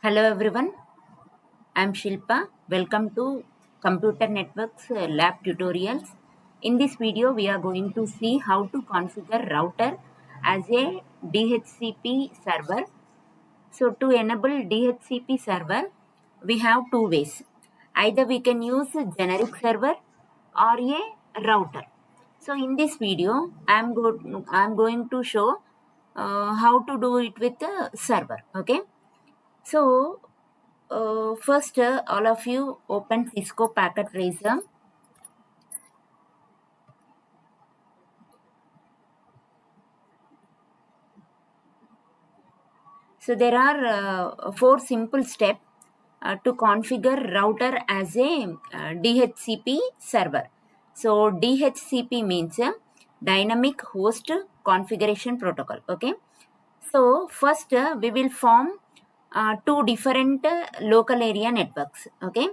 Hello everyone, I am Shilpa. Welcome to Computer Networks Lab Tutorials. In this video, we are going to see how to configure router as a DHCP server. So to enable DHCP server, we have two ways. Either we can use a generic server or a router. So in this video, I am going to show how to do it with a server. Okay. So first, all of you open Cisco Packet Tracer. So there are four simple steps to configure router as a DHCP server. So DHCP means Dynamic Host Configuration Protocol. Okay. So first we will form two different local area networks. Okay.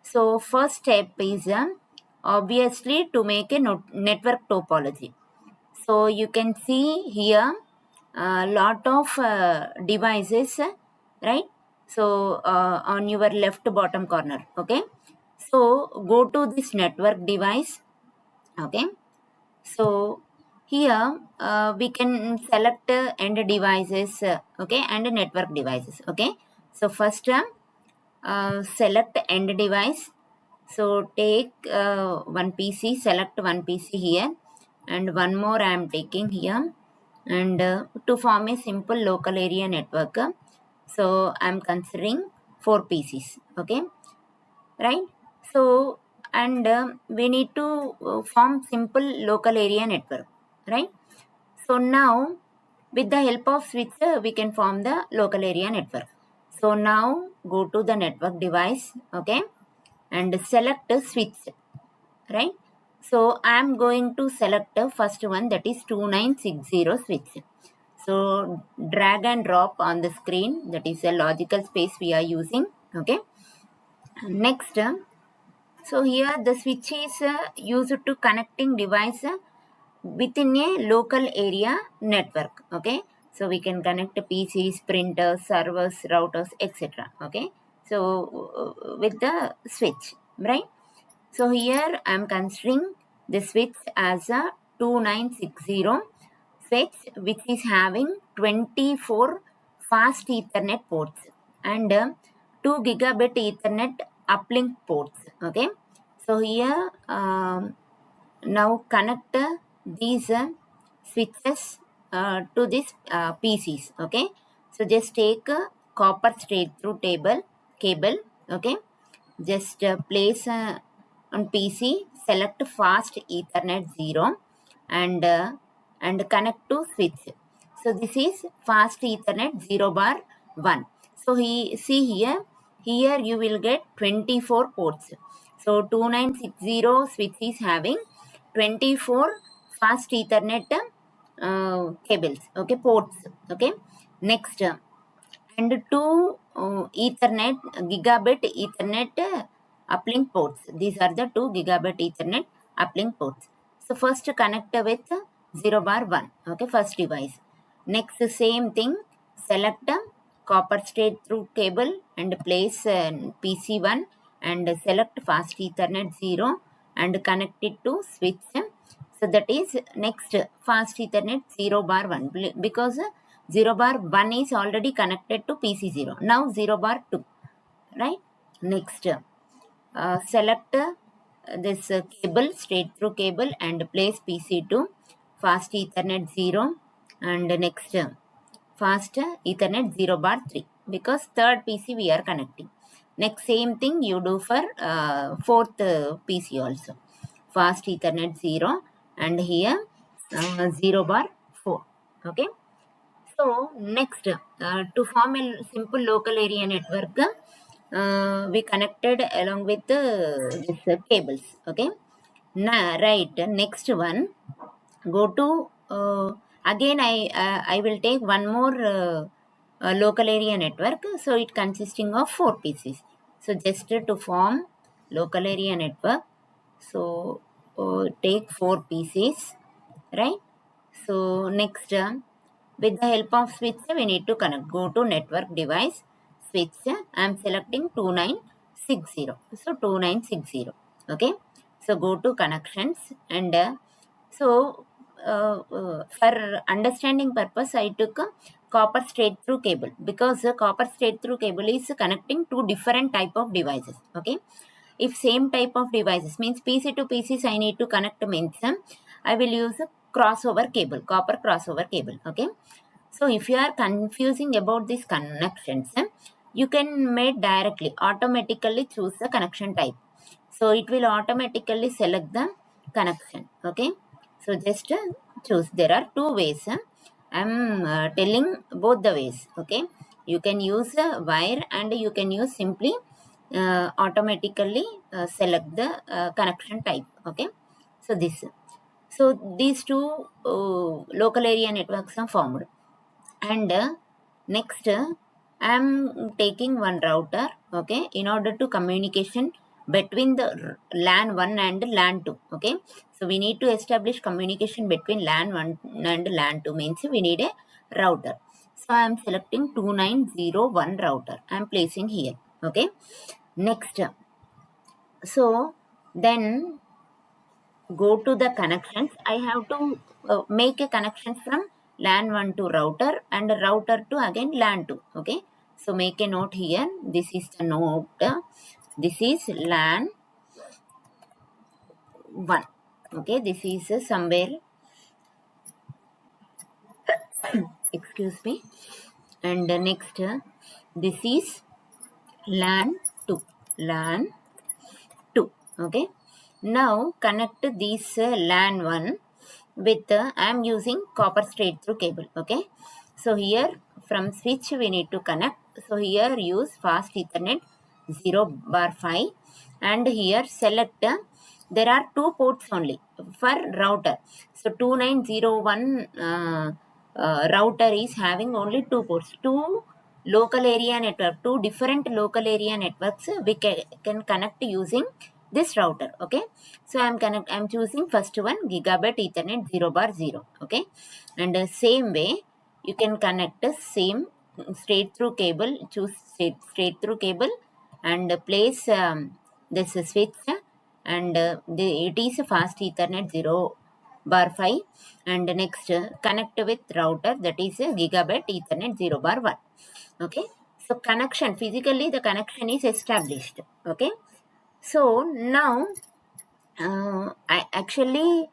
So first step is obviously to make a network topology. So you can see here a lot of devices, right? So on your left bottom corner. Okay. So go to this network device. Okay. So here we can select end devices, okay, and network devices. Okay. So first select end device. So take one PC, select one PC here, and one more I am taking here, and to form a simple local area network. So I am considering 4 PCs. Okay, right? So and we need to form simple local area network, right? So now with the help of switch we can form the local area network. So now go to the network device, okay, and select switch, right? So I am going to select the first one, that is 2960 switch. So drag and drop on the screen, that is a logical space we are using. Okay. Next, so here the switch is used to connecting device within a local area network. Okay. So we can connect PCs, printers, servers, routers, etc. Okay. So with the switch, right? So here I am considering the switch as a 2960 switch, which is having 24 fast Ethernet ports and 2 gigabit Ethernet uplink ports. Okay. So here now connect these switches to this PCs. Okay. So just take a copper straight through cable. Okay. Just place on PC, select fast Ethernet 0 and connect to switch. So this is fast Ethernet 0 bar 1. So see here you will get 24 ports. So 2960 switch is having 24 fast Ethernet cables, okay, ports. Okay. Next, and two Ethernet gigabit Ethernet uplink ports. These are the 2 gigabit Ethernet uplink ports. So first connect with 0 bar 1. Okay, first device. Next, same thing. Select copper straight through cable and place PC1 and select fast Ethernet 0 and connect it to switch. So that is next fast Ethernet 0 bar 1, because 0 bar 1 is already connected to PC0. Now 0 bar 2, right? Next, select this cable, straight through cable, and place PC2 fast Ethernet 0 and next fast Ethernet 0 bar 3, because third PC we are connecting. Next, same thing you do for fourth PC also. Fast Ethernet 0 and here 0 bar 4. Okay. So next, to form a simple local area network, we connected along with this cables. Okay. Now, right. Next one, go to again. I will take one more local area network. So it consisting of 4 PCs. So just to form local area network, so take 4 PCs, right? So next, with the help of switch, we need to connect. Go to network device, switch, I am selecting 2960. So 2960. Okay. So go to connections and for understanding purpose, I took a copper straight through cable because the copper straight through cable is connecting two different type of devices. Okay. If same type of devices means PC to PCs I need to connect means I will use a crossover cable, copper crossover cable. Okay. So if you are confusing about these connections, you can make directly, automatically choose the connection type. So it will automatically select the connection. Okay. So just choose. There are two ways. I'm telling both the ways. Okay. You can use a wire and you can use simply automatically select the connection type. Okay. So this. So these two local area networks are formed. And next I am taking one router, okay, in order to communication between the LAN 1 and LAN 2. Okay, so we need to establish communication between LAN 1 and LAN 2 means we need a router. So I am selecting 2901 router, I am placing here. Okay, next, so then go to the connections. I have to make a connection from LAN 1 to router and router to again LAN 2. Okay, so make a note here. This is the note. This is LAN 1. Okay, this is somewhere excuse me. And next, this is LAN 2. LAN 2. Okay, now connect this LAN 1 with I am using copper straight through cable. Okay, so here from switch we need to connect. So here use fast Ethernet 0/5 and here select there are two ports only for router. So 2901 router is having only two ports, two local area network, two different local area networks we can connect using this router. Okay, so I'm choosing first one, gigabit Ethernet 0/0. Okay, and same way you can connect the same straight through cable. Choose straight through cable and place this switch and it is fast Ethernet 0/5 and next connect with router, that is gigabit Ethernet 0/1. Okay, so connection, physically the connection is established. Okay, so now I actually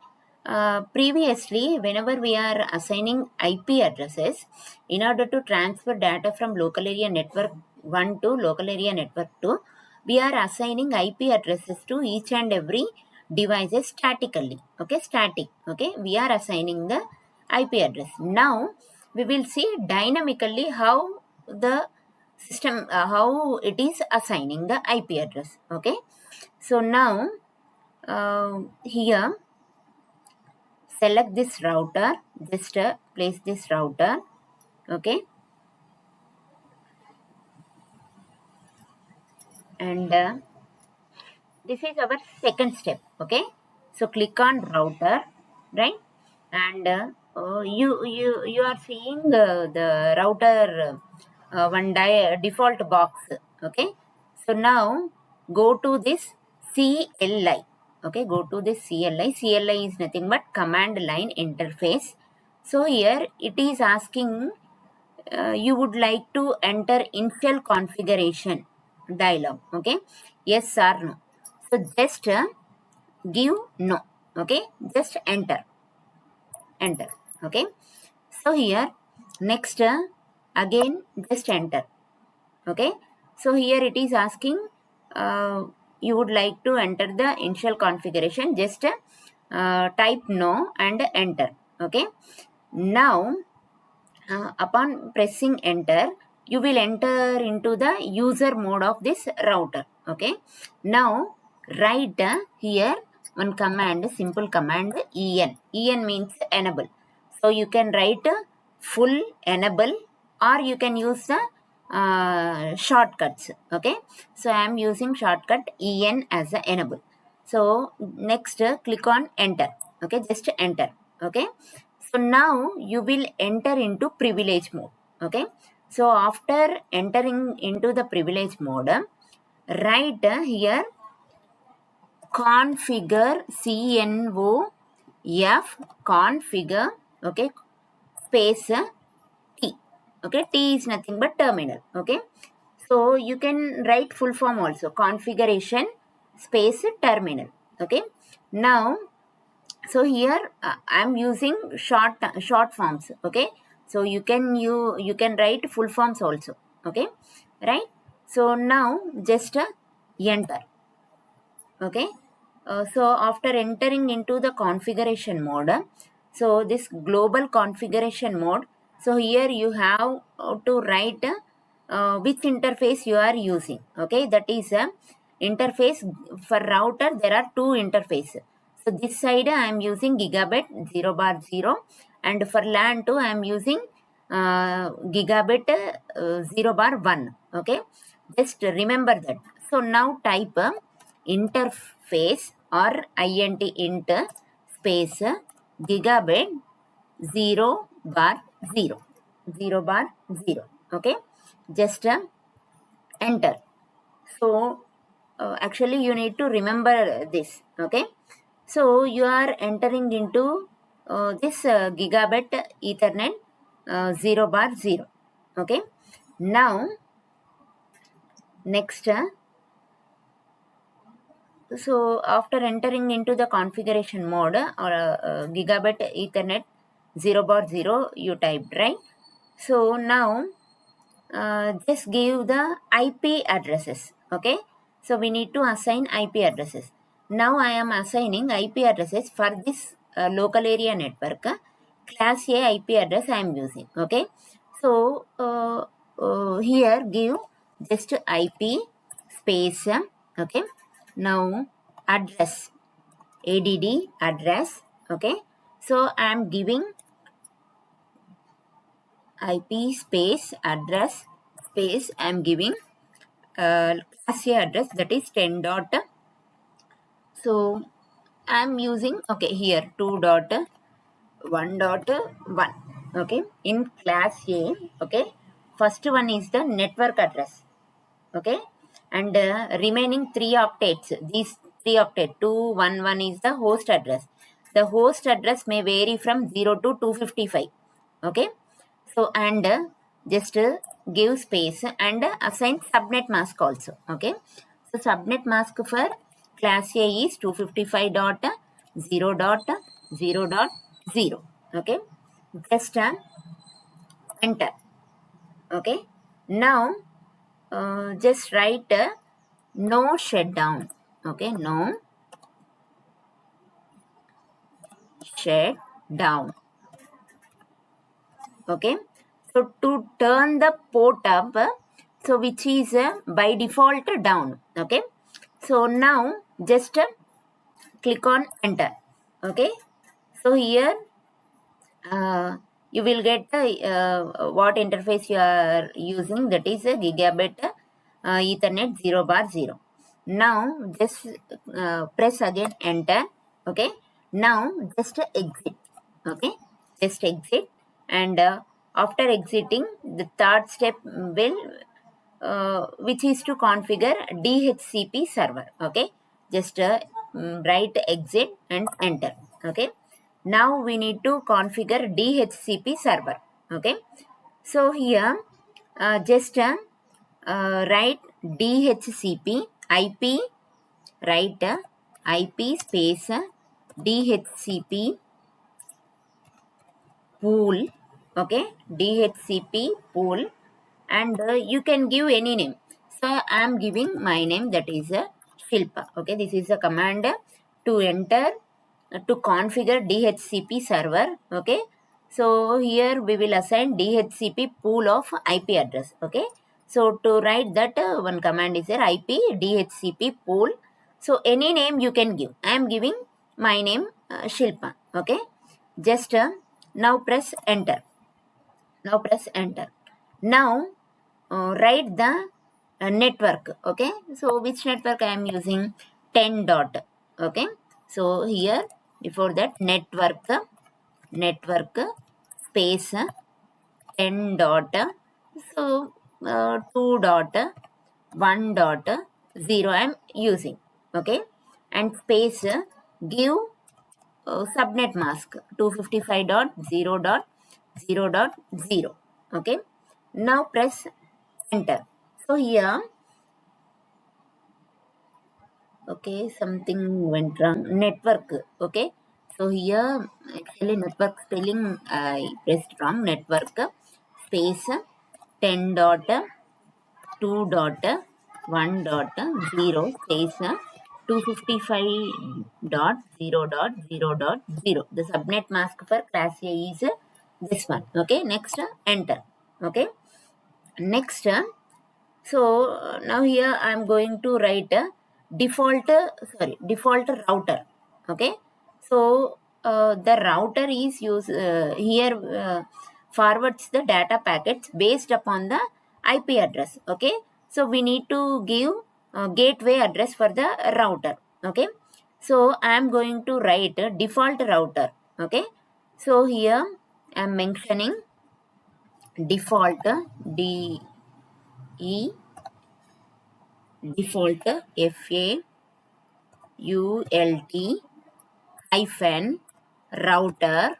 previously whenever we are assigning IP addresses in order to transfer data from local area network 1 to local area network 2, we are assigning IP addresses to each and every devices statically. Okay, static. Okay, we are assigning the IP address. Now we will see dynamically how the system how it is assigning the IP address. Okay, so now here select this router, just place this router. Okay, and this is our second step. Okay, so click on router, right, and you are seeing the router one default box. Okay, so now go to this CLI. Okay, go to this CLI. CLI is nothing but command line interface. So here it is asking you would like to enter initial configuration dialog. Okay, yes or no. So just give no. Okay, just enter. Okay, so here next again just enter. Okay, so here it is asking you would like to enter the initial configuration, just type no and enter. Okay, now upon pressing enter you will enter into the user mode of this router. Okay, now write here one command, simple command, en means enable. So you can write full enable or you can use the shortcuts. Okay, so I am using shortcut en as a enable. So next click on enter. Okay, just enter. Okay, so now you will enter into privilege mode. Okay, So after entering into the privilege mode, write here configure configure, okay, space T. Okay, T is nothing but terminal. Okay, so you can write full form also, configuration space terminal. Okay, now so here I am using short forms. Okay, so you can write full forms also. Okay, right? So now just enter. Okay, so after entering into the configuration mode, so this global configuration mode, so here you have to write which interface you are using. Okay, that is interface. For router there are two interfaces. So this side I am using gigabit 0/0, and for LAN 2 I am using gigabit 0/1. Okay, just remember that. So now type interface or int space gigabit 0/0, 0/0. Okay, just enter. So actually you need to remember this. Okay, so you are entering into this gigabit ethernet 0/0. Okay, now next so after entering into the configuration mode or gigabit ethernet 0/0 you typed, right? So now just give the IP addresses. Okay, so we need to assign IP addresses. Now I am assigning IP addresses for this local area network. Class A IP address I am using. Okay, so here give just IP space. Okay, now address, add address. Okay, so I am giving IP space address space. I am giving class A address, that is 10 dot. So I am using, okay, here 2.1.1. Okay, in class A. Okay, first one is the network address. Okay, and remaining 3 octets, these 3 octet 211 is the host address. The host address may vary from 0 to 255. Okay, so and just give space and assign subnet mask also. Okay, so subnet mask for class A is 255.0.0.0. Okay, just enter. Okay, now just write no shutdown. Okay, no shutdown. Okay, so to turn the port up, so which is by default down. Okay, so now just click on enter. Okay, so here you will get what interface you are using, that is a gigabit ethernet 0/0. Now just press again enter. Okay, now just exit. Okay, just exit, and after exiting the third step will which is to configure DHCP server. Okay, just write exit and enter. Okay, now we need to configure DHCP server. Okay, so here just write DHCP IP, write IP space DHCP pool. Okay, DHCP pool, and you can give any name. So I am giving my name, that is Shilpa. Okay, this is a command to enter to configure DHCP server. Okay, so here we will assign DHCP pool of IP address. Okay, so to write that one command is there, IP DHCP pool. So any name you can give. I am giving my name Shilpa. Okay, just now press enter. Now press enter. Now write the network. Okay, so which network I am using? 10 dot. Okay, so here before that network space 10 dot. So 2.1.0 I'm using. Okay, and space give subnet mask 255.0.0.0. Okay, now press enter. So here, okay, something went wrong. Network. Okay, so here actually network spelling I pressed wrong. Network space 10.2.1.0 space 255.0.0.0. The subnet mask for class A is this one. Okay, next enter. Okay, next now here I am going to write a default router. Okay, so the router is used here forwards the data packets based upon the IP address. Okay, so we need to give gateway address for the router. Okay, so I am going to write a default router. Okay, so here I am mentioning default D E default FAULT hyphen router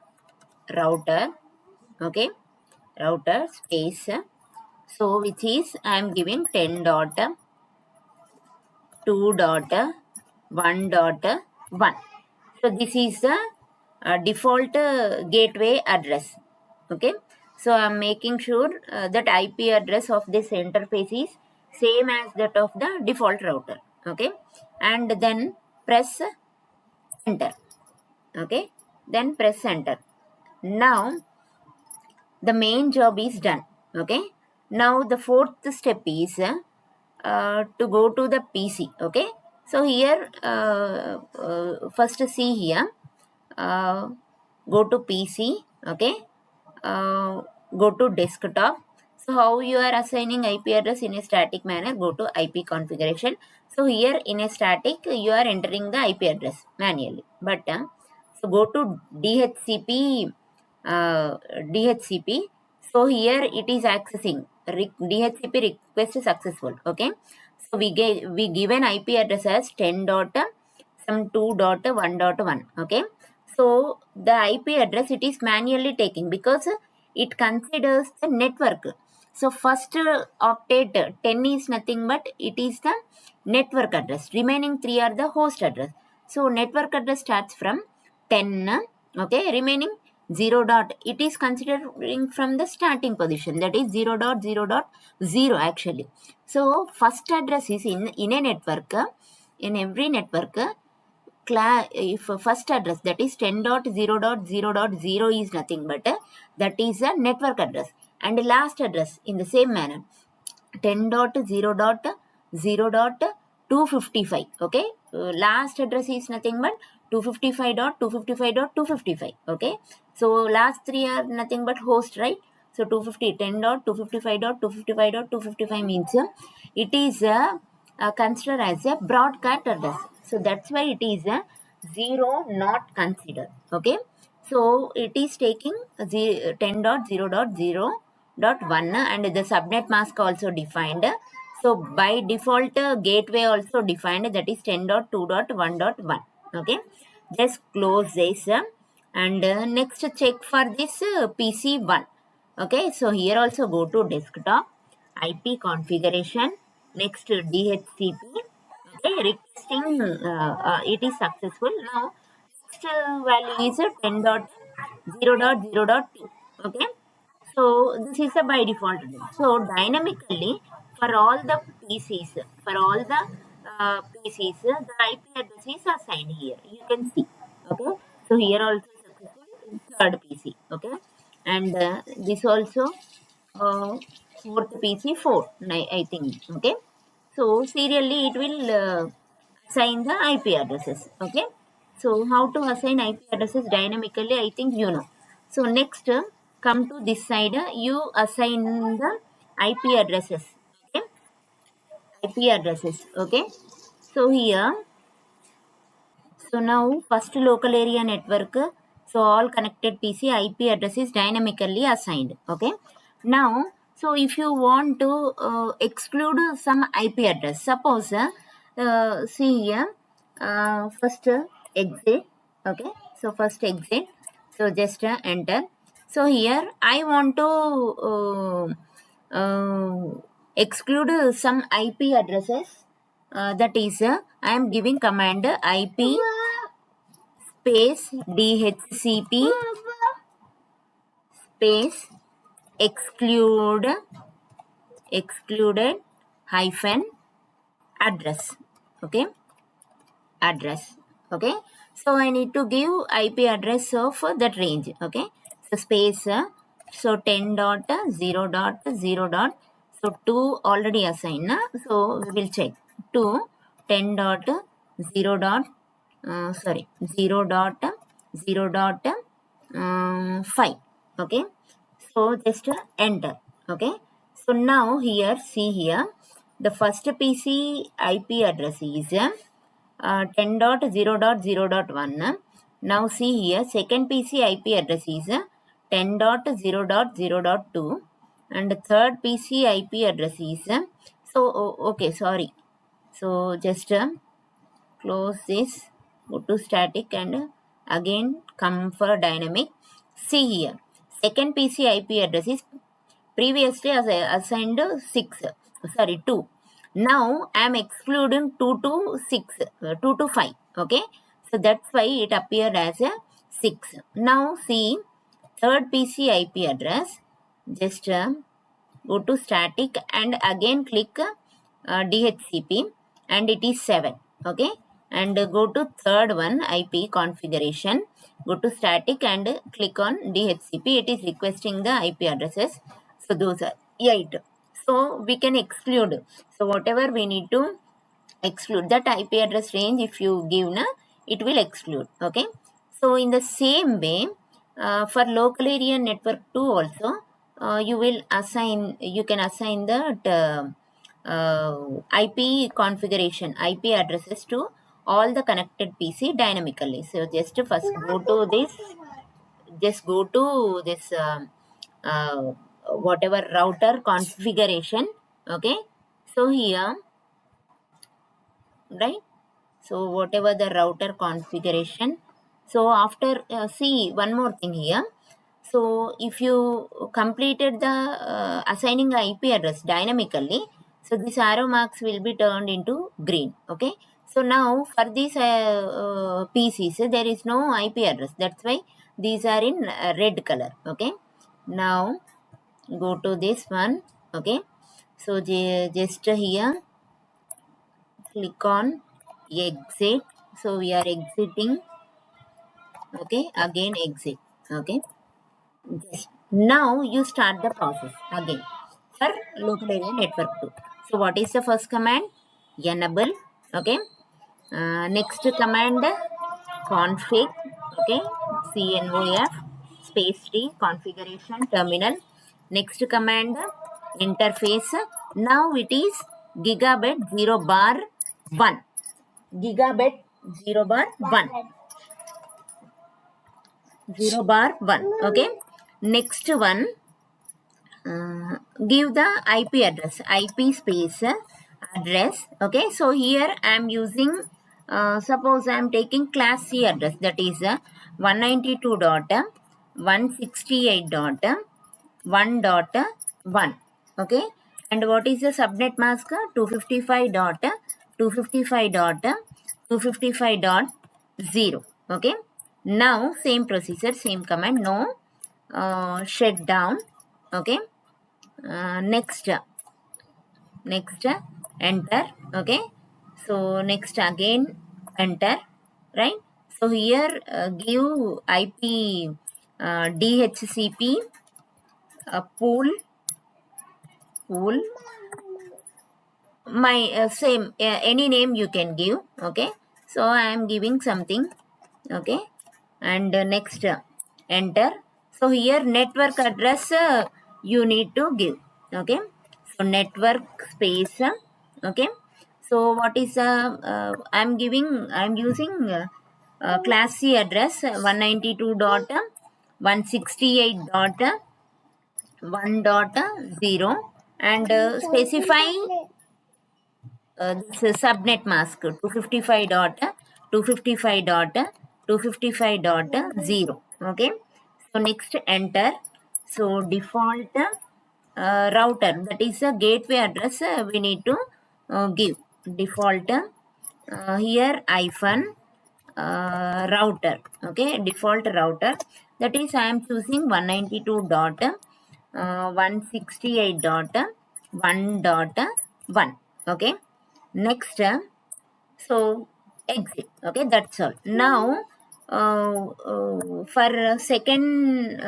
okay, router space, so which is I am giving 10.2.1.1. So this is the default gateway address. Okay, so I'm making sure that IP address of this interface is same as that of the default router. Okay, and then press enter. Okay, then press enter. Now the main job is done. Okay, now the fourth step is to go to the PC. Okay, so here first see here, go to PC. Okay, uh, go to desktop. So how you are assigning IP address in a static manner, go to IP configuration. So here in a static you are entering the IP address manually, but so go to DHCP. So here it is accessing DHCP request successful. Okay, so we give an IP address as 10.2.1.1. Okay, so the IP address it is manually taking because it considers the network. So first octet 10 is nothing but it is the network address. Remaining 3 are the host address. So network address starts from 10. Okay, remaining 0 dot it is considering from the starting position, that is 0.0.0 actually. So first address is in a network, in every network if first address that is 10.0.0.0 is nothing but that is a network address, and last address in the same manner 10.0.0.255. Okay, last address is nothing but 255.255.255. Okay, so last three are nothing but host, right? So 250 10.255.255.255 means it is considered as a broadcast address. So that's why it is a 0 not considered. Okay, so it is taking 10.0.0.1 and the subnet mask also defined. So by default gateway also defined, that is 10.2.1.1. Okay, just close this and next check for this PC1. Okay, so here also go to desktop, IP configuration, next DHCP. Okay, requesting it is successful. Now next value is 10.0.0.2. Okay, so this is a by default. So dynamically for all the PCs, the IP address is assigned here. You can see. Okay, so here also successful third PC. Okay, and this also fourth PC 4. I think. Okay, so serially it will assign the IP addresses. Okay, so how to assign IP addresses dynamically, I think you know. So next come to this side, you assign the IP addresses. Okay, IP addresses. Okay, so here, so now first local area network, so all connected PC IP address is dynamically assigned. Okay, now So if you want to exclude some IP address, suppose see here, first exit, okay, so first exit, so just enter. So here I want to exclude some IP addresses, that is I am giving command IP space DHCP space excluded hyphen address, okay, address, okay. So I need to give IP address of that range, okay. So space, so 10.0.0. So 2 already assigned, so we will check 2 10.0 dot 0.0.5, okay. So just enter, okay. So now here, see here, the first PC IP address is 10.0.0.1. Now see here, second PC IP address is 10.0.0.2, and third PC IP address is okay, sorry. So just close this, go to static, and again come for dynamic. See here, second PC IP address is previously assigned 2. Now I am excluding 2 to 6, 2 to 5, okay. So that's why it appeared as a 6. Now see, third PC IP address, just go to static and again click DHCP, and it is 7, okay. And go to third one, IP configuration, go to static and click on DHCP. It is requesting the IP addresses. So those are 8. So we can exclude. So whatever we need to exclude, that IP address range, if you give, it will exclude, okay. So in the same way, for local area network 2 also, you can assign that IP configuration, IP addresses to all the connected PC dynamically. So just first go to this whatever router configuration, okay. So here, right, so whatever the router configuration. So after see one more thing here. So if you completed the assigning IP address dynamically, so this arrow marks will be turned into green, okay. So now for these PCs, there is no IP address, that's why these are in red color, okay. Now go to this one, okay. So just here click on exit. So we are exiting, okay, again exit, okay. Yes. Now you start the process again for local area network 2. So what is the first command? Enable, okay. Next command config, okay, CNOF space T configuration terminal. Next command interface. Now it is gigabit 0 bar 1. Gigabit 0 bar 1. 0 bar 1, okay. Next one, give the IP address, IP space address, okay. So here I am using, suppose I am taking class C address, that is 192.168.1.1, okay. And what is the subnet mask? 255.255.255.0, okay. Now same procedure, same command, no shutdown, okay. Next enter, okay. So next again enter, right. So here give IP DHCP pool my same any name you can give, okay. So I am giving something, okay. And next enter. So here network address you need to give, okay. So network space, okay. So what is I'm using class C address 192.168.1.1, 1.0 and specify this subnet mask 255.255.255.0. Okay, so next enter. So default router, that is a gateway address, we need to give default here hyphen router. Okay, default router, that is I am choosing 192.168.1.1. okay, next so exit. Okay, that's all. Now for second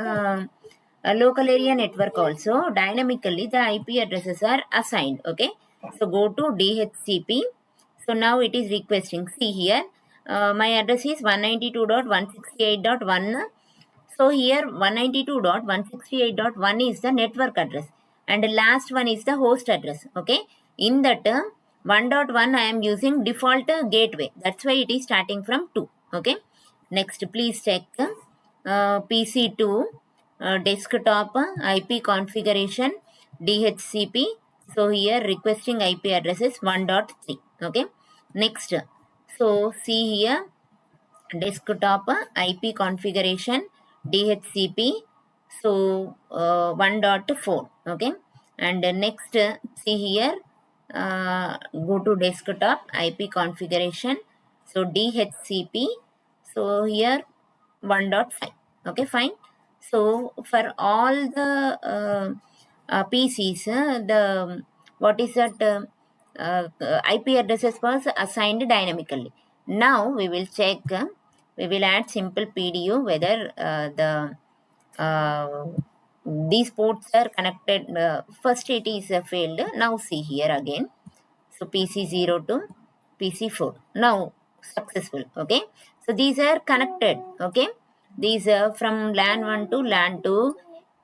local area network also, dynamically the IP addresses are assigned. Okay, so go to DHCP. So now it is requesting, see here, my address is 192.168.1. So here 192.168.1 is the network address and the last one is the host address. Okay, in that 1.1 I am using default gateway, that's why it is starting from 2. Okay, next please check PC2 desktop IP configuration DHCP. So here requesting IP address is 1.3. Okay, next, so see here desktop IP configuration DHCP, so 1.4. okay, and next see here go to desktop IP configuration, so DHCP, so here 1.5. okay, fine. So for all the PCs, the what is that IP addresses was assigned dynamically. Now we will check, we will add simple PDU whether these ports are connected. First it is failed. Now see here again. So PC0 to PC4. Now successful. Okay. So these are connected. Okay. These are from LAN 1 to LAN 2.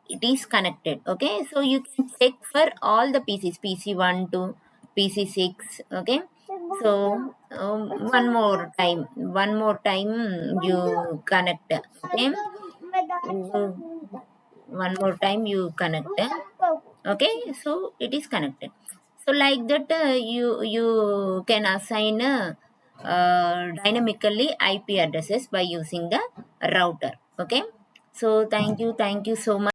It is connected. Okay. So you can check for all the PCs. PC1 to PC6. Okay. So one more time you connect. Okay. One more time you connect. Okay. So it is connected. So like that you can assign dynamically IP addresses by using the router. Okay. So thank you so much.